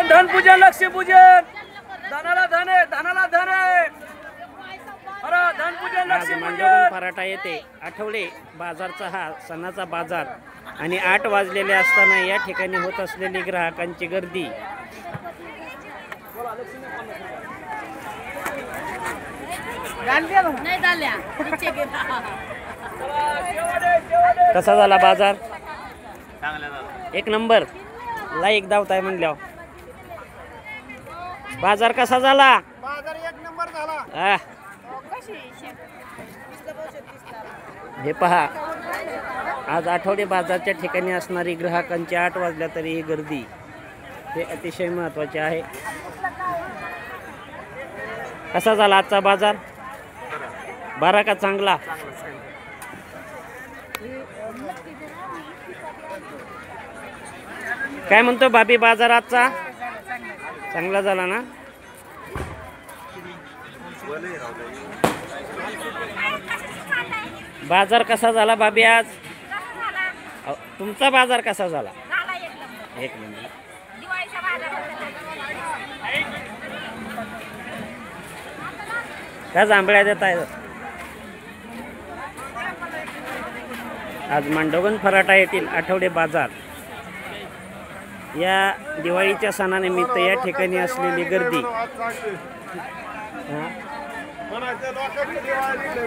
धनपूजन लक्ष्मीपूजन धनाला धन आहे धनाला धन आहे धनपूजन लक्ष्मीपूजन पराठा येते आठवडे बाजारचा हा सणाचा बाजार आणि 8 वाजलेले असताना या ठिकाणी होत असलेली ग्राहकांची गर्दी कसा झाला बाजार एक नंबर लाईक धावताय म्हणल्यावर बाजार कसा झाला बाजार एक नंबर झाला हे पहा आज आठवडे बाजारच्या ठिकाणी असणारी ग्राहकांची 8 वाजल्या तरी ही गर्दी हे अतिशय महत्त्वाचे आहे कसा झाला आजचा बाजार बरा का चांगला काय म्हणतो भाभी बाजार आजचा चांगला झाला ना बाजार कसा झाला भाभी आज तुमचा बाजार कसा झाला एक मिनिट का जांभळ्या देत आहे आज मांडवगण फराटा येथील आठवडे बाजार या दिवाळीच्या सणानिमित्त या ठिकाणी असलेली गर्दी